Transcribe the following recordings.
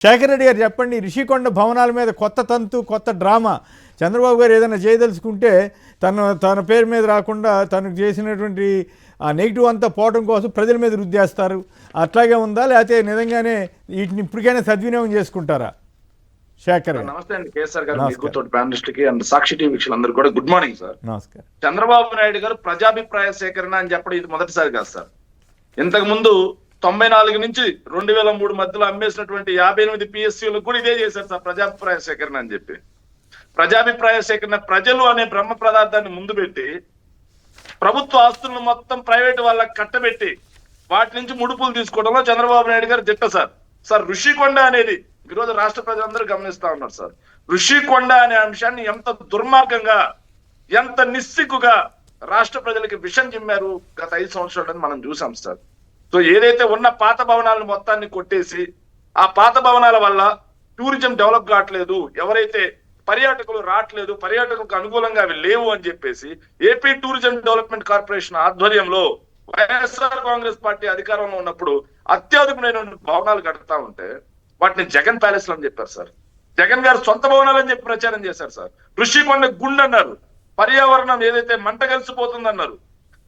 శేఖర్ రెడ్డి గారు చెప్పండి, రిషికొండ భవనాల మీద కొత్త తంతు, కొత్త డ్రామా. చంద్రబాబు గారు ఏదైనా చేయదలుచుకుంటే తన పేరు మీద రాకుండా తనకు చేసినటువంటి ఆ నెగిటివ్ అంతా పోవడం కోసం ప్రజల మీద రుద్దేస్తారు. అట్లాగే ఉందా, లేకపోతే నిజంగానే వీటిని ఇప్పటికైనా సద్వినియోగం చేసుకుంటారా? శేఖర్ నమస్తే అండి, కేసీఆర్ గారు, మీకు తోటి ప్యానలిస్ట్ కి అండ్ సాక్షి టీవీ వీక్షకులందరూ కూడా గుడ్ మార్నింగ్ సార్. నమస్కారం. చంద్రబాబు నాయుడు గారు ప్రజాభిప్రాయ సేకరణ అని చెప్పడం ఇది మొదటిసారి కాదు సార్. ఇంతకు ముందు 94 నుంచి 2003 మధ్యలో అమ్మేసినటువంటి 58 PSCలకు కూడా ఇదే చేశారు సార్, ప్రజాభిప్రాయ సేకరణ అని చెప్పి. ప్రజాభిప్రాయ సేకరణ ప్రజలు అనే బ్రహ్మ పదార్థాన్ని ముందు పెట్టి ప్రభుత్వ ఆస్తులను మొత్తం ప్రైవేట్ వాళ్ళకి కట్టబెట్టి వాటి నుంచి ముడుపులు తీసుకోవడంలో చంద్రబాబు నాయుడు గారు దిట్ట సార్. సార్ ఋషికొండ అనేది ఈరోజు రాష్ట్ర ప్రజలందరూ గమనిస్తా ఉన్నారు సార్. ఋషికొండ అనే అంశాన్ని ఎంత దుర్మార్గంగా, ఎంత నిస్సిగ్గుగా రాష్ట్ర ప్రజలకి విషం చిమ్మారు గత 5 సంవత్సరాలని మనం చూసాం సార్. సో ఏదైతే ఉన్న పాత భవనాలను మొత్తాన్ని కొట్టేసి ఆ పాత భవనాల వల్ల టూరిజం డెవలప్ కావట్లేదు, ఎవరైతే పర్యాటకులు రావట్లేదు, పర్యాటకులకు అనుకూలంగా అవి లేవు అని చెప్పేసి ఏపీ టూరిజం డెవలప్మెంట్ కార్పొరేషన్ ఆధ్వర్యంలో వైఎస్ఆర్ కాంగ్రెస్ పార్టీ అధికారంలో ఉన్నప్పుడు అత్యాధునికమైన భవనాలు కడతా ఉంటే వాటిని జగన్ ప్యాలెస్ అని చెప్పారు సార్. జగన్ గారు సొంత భవనాలని చెప్పి ప్రచారం చేశారు సార్. ఋషికొండ గుండె అన్నారు, పర్యావరణం ఏదైతే మంట కలిసిపోతుందన్నారు,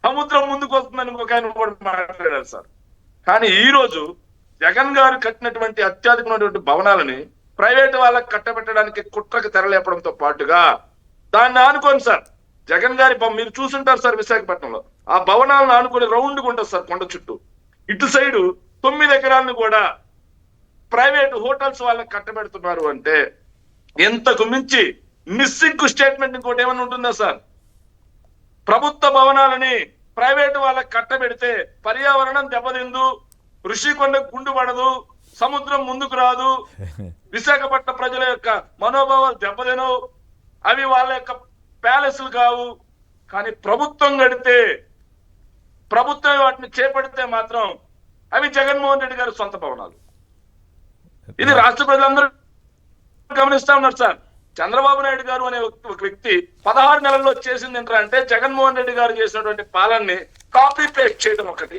సముద్రం ముందుకు వస్తుందని ఇంకొక ఆయన కూడా మాట్లాడారు సార్. కానీ ఈ రోజు జగన్ గారు కట్టినటువంటి అత్యాధునికమైనటువంటి భవనాలని ప్రైవేట్ వాళ్ళకి కట్టబెట్టడానికి కుట్రకు తెరలేపడంతో పాటుగా దాన్ని ఆనుకోండి సార్. జగన్ గారి మీరు చూసుంటారు సార్, విశాఖపట్నంలో ఆ భవనాలను ఆనుకొని రౌండ్గా ఉంటుంది సార్ కొండ చుట్టూ. ఇటు సైడు 9 ఎకరాలను కూడా ప్రైవేట్ హోటల్స్ వాళ్ళకి కట్టబెడుతున్నారు అంటే ఎంతకు మించి నిస్సిగ్గు స్టేట్మెంట్ ఇంకోటి ఏమైనా ఉంటుందా సార్? ప్రభుత్వ భవనాలని ప్రైవేట్ వాళ్ళకి కట్టబెడితే పర్యావరణం దెబ్బతిందు, ఋషికొండ గుండు పడదు, సముద్రం ముందుకు రాదు, విశాఖపట్నం ప్రజల యొక్క మనోభావాలు దెబ్బతినవు, అవి వాళ్ళ యొక్క ప్యాలెస్లు కావు. కానీ ప్రభుత్వం కడితే, ప్రభుత్వం వాటిని చేపడితే మాత్రం అవి జగన్మోహన్ రెడ్డి గారి సొంత భవనాలు. ఇది రాష్ట్ర ప్రజలందరూ గమనిస్తా ఉన్నారు సార్. చంద్రబాబు నాయుడు గారు అనే ఒక వ్యక్తి 16 నెలల్లో చేసింది ఏంటంటే జగన్మోహన్ రెడ్డి గారు చేసినటువంటి పాలనని కాపీ పేస్ట్ చేయడం ఒకటి.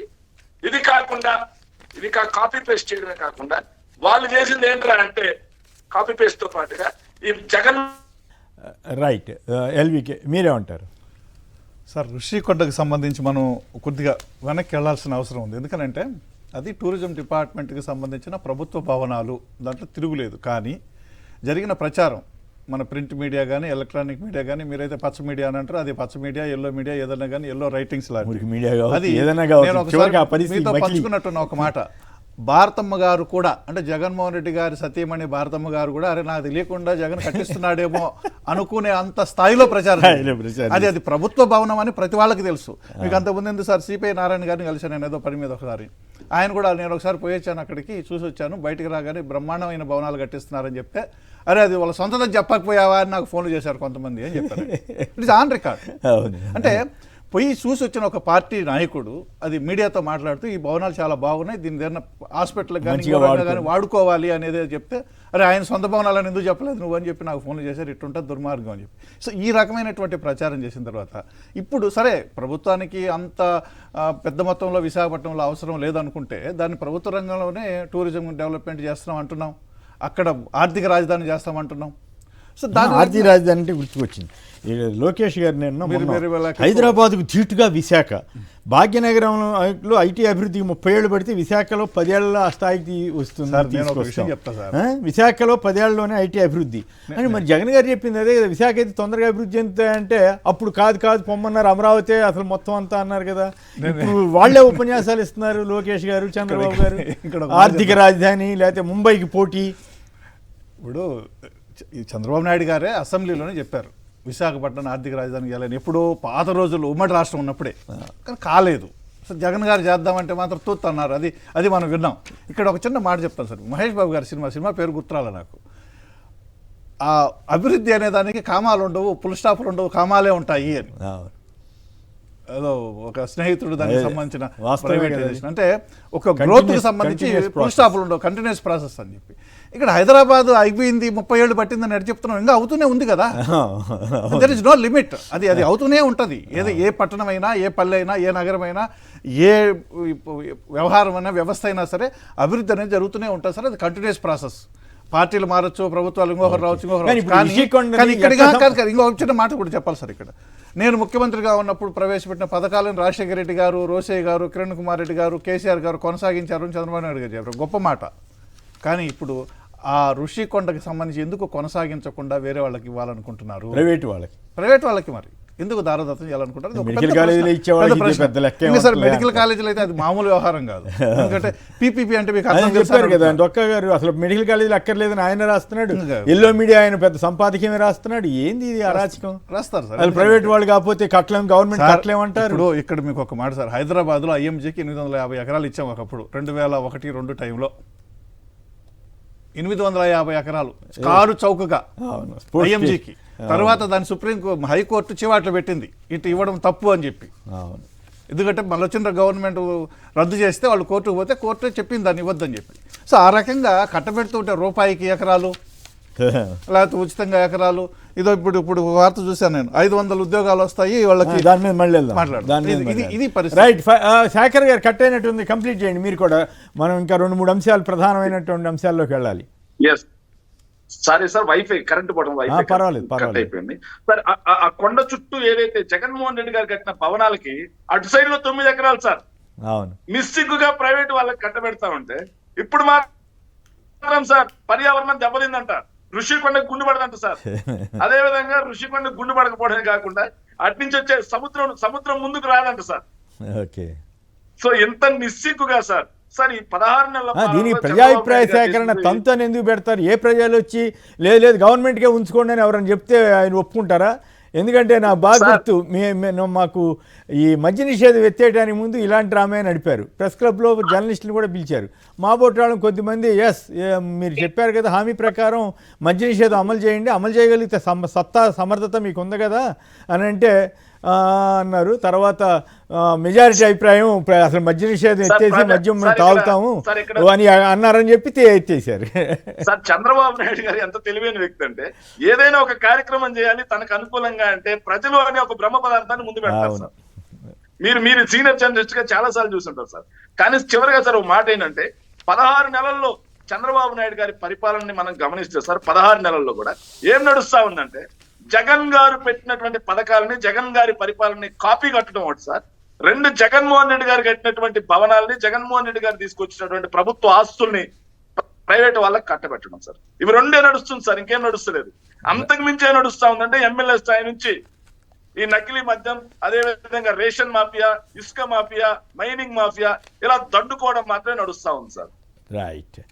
ఇది కాకుండా కాపీ పేస్ట్ చేయడమే కాకుండా వాళ్ళు చేసింది ఏంటంటే కాపీ పేస్ట్ తో పాటుగా ఈ జగన్ రైట్. ఎల్వికే మీరేమంటారు సార్? ఋషికొండకు సంబంధించి మనం కొద్దిగా వెనక్కి వెళ్లాల్సిన అవసరం ఉంది. ఎందుకంటే అది టూరిజం డిపార్ట్మెంట్కి సంబంధించిన ప్రభుత్వ భవనాలు, దాంట్లో తిరుగులేదు. కానీ జరిగిన ప్రచారం మన ప్రింట్ మీడియా కానీ ఎలక్ట్రానిక్ మీడియా కానీ, మీరైతే పచ్చ మీడియా అని అంటారు, అది పచ్చ మీడియా, ఎల్లో మీడియా, ఏదైనా కానీ ఎల్లో రైటింగ్స్ లాంటి మీడియా. అది నేను ఒకసారి మీతో పంచుకున్నట్టున్న ఒక మాట, భారతమ్మ గారు కూడా, అంటే జగన్మోహన్ రెడ్డి గారి సతీమణి భారతమ్మ గారు కూడా అరే నాకు తెలియకుండా జగన్ కట్టిస్తున్నాడేమో అనుకునే అంత స్థాయిలో ప్రచారం. అది ప్రభుత్వ భవనం అని ప్రతి వాళ్ళకి తెలుసు. మీకు అంతకుముందు ఎందుకు సార్ సిపిఐ నారాయణ గారిని కలిసాను నేను ఏదో పని మీద ఒకసారి. ఆయన కూడా నేను ఒకసారి పోయి వచ్చాను, అక్కడికి చూసి వచ్చాను, బయటికి రాగానే బ్రహ్మాండమైన భవనాలు కట్టిస్తున్నారని చెప్తే అరే అది వాళ్ళ సొంతం చెప్పకపోయావా అని నాకు ఫోన్లు చేశారు కొంతమంది అని చెప్పారు. It is on record. అంటే పోయి చూసి వచ్చిన ఒక పార్టీ నాయకుడు అది మీడియాతో మాట్లాడుతూ ఈ భవనాలు చాలా బాగున్నాయి, దీని ఏదైనా హాస్పిటల్కి కానీ వాడుకోవాలి అనేది చెప్తే అరే ఆయన సొంత భవనాలను ఎందుకు చెప్పలేదు నువ్వు అని చెప్పి నాకు ఫోన్లు చేశారు, ఇట్టుంటుంది దుర్మార్గం అని చెప్పి. సో ఈ రకమైనటువంటి ప్రచారం చేసిన తర్వాత ఇప్పుడు సరే ప్రభుత్వానికి అంత పెద్ద మొత్తంలో విశాఖపట్నంలో అవసరం లేదనుకుంటే దాన్ని ప్రభుత్వ రంగంలోనే టూరిజం డెవలప్మెంట్ చేస్తున్నాం అంటున్నాం, అక్కడ ఆర్థిక రాజధాని చేస్తామంటున్నాం. సో దాని ఆర్థిక రాజధాని అంటే గుర్తుకొచ్చింది లోకేష్ గారు, నేను హైదరాబాద్కు ధీటుగా విశాఖ, భాగ్యనగరంలో ఐటీ అభివృద్ధికి 30 ఏళ్ళు పడితే విశాఖలో 10 ఏళ్ళ ఆ స్థాయికి వస్తుంది. విశాఖలో 10 ఏళ్ళలోనే ఐటీ అభివృద్ధి అని మరి జగన్ గారు చెప్పింది అదే కదా. విశాఖ అయితే తొందరగా అభివృద్ధి చెందుతాయంటే అప్పుడు కాదు పొమ్మన్నారు, అమరావతి అసలు మొత్తం అంతా అన్నారు కదా. ఇప్పుడు వాళ్లే ఉపన్యాసాలు ఇస్తున్నారు లోకేష్ గారు, చంద్రబాబు గారు, ఆర్థిక రాజధాని లేకపోతే ముంబైకి పోటీ. ఇప్పుడు చంద్రబాబు నాయుడు గారే అసెంబ్లీలోనే చెప్పారు విశాఖపట్నం ఆర్థిక రాజధాని చేయాలని, ఎప్పుడో పాత రోజుల్లో ఉమ్మడి రాష్ట్రం ఉన్నప్పుడే. కానీ కాలేదు. సో జగన్ గారు చేద్దామంటే మాత్రం తూత్ అన్నారు. అది మనం విన్నాం. ఇక్కడ ఒక చిన్న మాట చెప్తాను సార్. మహేష్ బాబు గారి సినిమా పేరు గుర్తురాల నాకు. ఆ అభివృద్ధి అనే దానికి కామాలు ఉండవు, పుల్ స్టాప్లు ఉండవు, కామాలే ఉంటాయి అని ఏదో ఒక స్నేహితుడు దానికి సంబంధించిన ప్రైవేటైజేషన్ అంటే ఒక గ్రోత్కి సంబంధించి ఫుల్ స్టాప్లు ఉండవు, కంటిన్యూస్ ప్రాసెస్ అని చెప్పి. ఇక్కడ హైదరాబాద్ అయిపోయింది 30 ఏళ్ళు పట్టిందని ఎటు చెప్తున్నాం, ఇంకా అవుతూనే ఉంది కదా. There is no limit. అది అవుతూనే ఉంటుంది. ఏ పట్టణమైనా, ఏ పల్లె అయినా, ఏ నగరమైనా, ఏ వ్యవహారం అయినా, వ్యవస్థ అయినా సరే అభివృద్ధి అనేది జరుగుతూనే ఉంటుంది సార్. అది కంటిన్యూస్ ప్రాసెస్. పార్టీలు మారచ్చు, ప్రభుత్వాలు ఇంకొకరు రావచ్చు, ఇంకొకరు కానీ రావచ్చు. ఇప్పుడు రిషికొండని కానీ ఇక్కడ ఎట్లా కాదు, ఇంకొక చిన్న మాట కూడా చెప్పాలి సార్. ఇక్కడ నేను ముఖ్యమంత్రిగా ఉన్నప్పుడు ప్రవేశపెట్టిన పథకాలను రాజశేఖర రెడ్డి గారు, రోసయ్య గారు, కిరణ్ కుమార్ రెడ్డి గారు, కేసీఆర్ గారు కొనసాగించారు అని చంద్రబాబు నాయుడు గారు చెప్పారు. గొప్ప మాట. కానీ ఇప్పుడు ఆ ఋషికొండకి సంబంధించి ఎందుకు కొనసాగించకుండా వేరే వాళ్ళకి ఇవ్వాలనుకుంటున్నారు? ప్రైవేట్ వాళ్ళకి మరి ఎందుకు దారదత్తం చేయాలనుకుంటారు? ఇది ఒక మెడికల్ పెద్ద కాలేజీలో ప్రశ్న. ఇచ్చేవాళ్ళకి పెద్ద ఇది ప్రశ్న. పెద్ద లెక్క ఇంకా సార్ ఏమవుతుందిలే మెడికల్ అంటారు. కాలేజీలో అయితే అది మామూలు వ్యవహారం కాదు. ఎందుకంటే పీపీపీ అంటే మీకు అర్థం ఆయన తెలుసా? చెప్పారు కదా డొక్క గారు, అసలు మెడికల్ కాలేజీలు అక్కర్లేదని ఆయన రాస్తున్నాడు, ఇంకా. ఎల్లో మీడియా ఆయన పెద్ద సంపాదకీయమే రాస్తున్నాడు. ఏంది ఇది అరాచకం? రాస్తారు సార్. వాళ్ళు ప్రైవేట్ వాళ్ళు కాకపోతే కట్టలేం, గవర్నమెంట్ కట్టలేమంటారు. ఇప్పుడు ఇక్కడ మీకు ఒక మాట సార్, హైదరాబాద్లో ఐఎంజీకి 850 ఎకరాలు ఇచ్చాం ఒకప్పుడు 2001-2 టైంలో. 850 ఎకరాలు కారు చౌకగా అవును, స్పోర్ట్స్ ఐఎంజీకి. తర్వాత దాన్ని హైకోర్టు చివాట్లు పెట్టింది, ఇటు ఇవ్వడం తప్పు అని చెప్పి. అవును. ఎందుకంటే మళ్ళీ వచ్చిన గవర్నమెంట్ రద్దు చేస్తే వాళ్ళు కోర్టుకు పోతే కోర్టు చెప్పింది దాన్ని ఇవ్వద్దని చెప్పి. సో ఆ రకంగా కట్టబెడుతుంటే రూపాయికి ఎకరాలు, లేకపోతే ఉచితంగా ఎకరాలు. ఇదో ఇప్పుడు వార్త చూశాను నేను, 500 ఉద్యోగాలు వస్తాయి వాళ్ళకి. దాని మీద మళ్ళీ వెళ్దాం. మాట్లాడదాం. ఇది పరిస్థితి. రైట్. శేఖర్ గారు కట్ అయినట్టుంది, కంప్లీట్ చేయండి మీరు కూడా. మనం ఇంకా 2-3 అంశాలు, ప్రధానమైనటువంటి అంశాల్లోకి వెళ్ళాలి. Yes sorry sir, wifi current పోవడం వైఫై పర్వాలేదు, కట్ పర్వాలేదు. అయిపోయింది సార్. ఆ కొండ చుట్టూ ఏదైతే జగన్మోహన్ రెడ్డి గారు కట్టిన భవనాలకి అటు సైడ్ లో 9 ఎకరాలు సార్ అవును. మిస్సిగ్గుగా ప్రైవేట్ వాళ్ళకి కట్టబెడతా ఉంటే ఇప్పుడు మాత్రం సార్ పర్యావరణం దెబ్బతిందంట, ఋషికొండకు గుండు పడదంట సార్. అదే విధంగా ఋషికొండకు గుండు పడకపోవడమే కాకుండా అటు నుంచి వచ్చే సముద్రం ముందుకు రాదంట సార్. ఓకే. సో ఎంత నిస్సిగ్గుగా సార్. సార్ ఈ 16 నెలల దీనికి ప్రజాభిప్రాయ సేకరణ తంతు అని ఎందుకు పెడతారు? ఏ ప్రజలు వచ్చి లేదు గవర్నమెంట్కే ఉంచుకోండి అని ఎవరైనా చెప్తే ఆయన ఒప్పుకుంటారా? ఎందుకంటే నా బాగా గుర్తు, మాకు ఈ మద్య నిషేధం ఎత్తేయడానికి ముందు ఇలాంటి డ్రామా నడిపారు. ప్రెస్ క్లబ్లో జర్నలిస్టులు కూడా పిలిచారు. మా బోటాళ్ళం కొద్దిమంది మీరు చెప్పారు కదా హామీ ప్రకారం మద్య నిషేధం అమలు చేయండి, అమలు చేయగలిగితే సమర్థత మీకు ఉంది కదా అని అంటే అన్నారు. తర్వాత మెజారిటీ అభిప్రాయం అసలు మద్య నిషేధం ఎత్తేసి మద్యం మనం తాగుతాము అని అన్నారని చెప్పి ఎత్తేసారు. సార్ చంద్రబాబు నాయుడు గారు ఎంత తెలివైన వ్యక్తి అంటే, ఏదైనా ఒక కార్యక్రమం చేయాలి తనకు అనుకూలంగా అంటే ప్రజలు అనే ఒక బ్రహ్మ పదార్థాన్ని ముందు పెడతారు సార్. మీరు సీనియర్ జర్నలిస్ట్ గా చాలా సార్లు చూస్తుంటారు సార్. కానీ చివరిగా సార్ ఒక మాట ఏంటంటే, 16 నెలల్లో చంద్రబాబు నాయుడు గారి పరిపాలనని మనం గమనిస్తే సార్, 16 నెలల్లో కూడా ఏం నడుస్తా ఉందంటే, జగన్ గారు పెట్టినటువంటి పథకాలని, జగన్ గారి పరిపాలనని కాపీ కట్టడం ఒకటి సార్. 2 జగన్మోహన్ రెడ్డి గారు కట్టినటువంటి భవనాలని, జగన్మోహన్ రెడ్డి గారు తీసుకొచ్చినటువంటి ప్రభుత్వ ఆస్తుల్ని ప్రైవేట్ వాళ్ళకి కట్టబెట్టడం సార్. ఇవి 2 నడుస్తుంది సార్, ఇంకేం నడుస్తలేదు. అంతకు మించే నడుస్తా ఉందంటే ఎమ్మెల్యే స్థాయి నుంచి ఈ నకిలీ మద్యం, అదే విధంగా రేషన్ మాఫియా, ఇసుక మాఫియా, మైనింగ్ మాఫియా ఇలా దండుకోవడం మాత్రమే నడుస్తా ఉంది సార్. రైట్.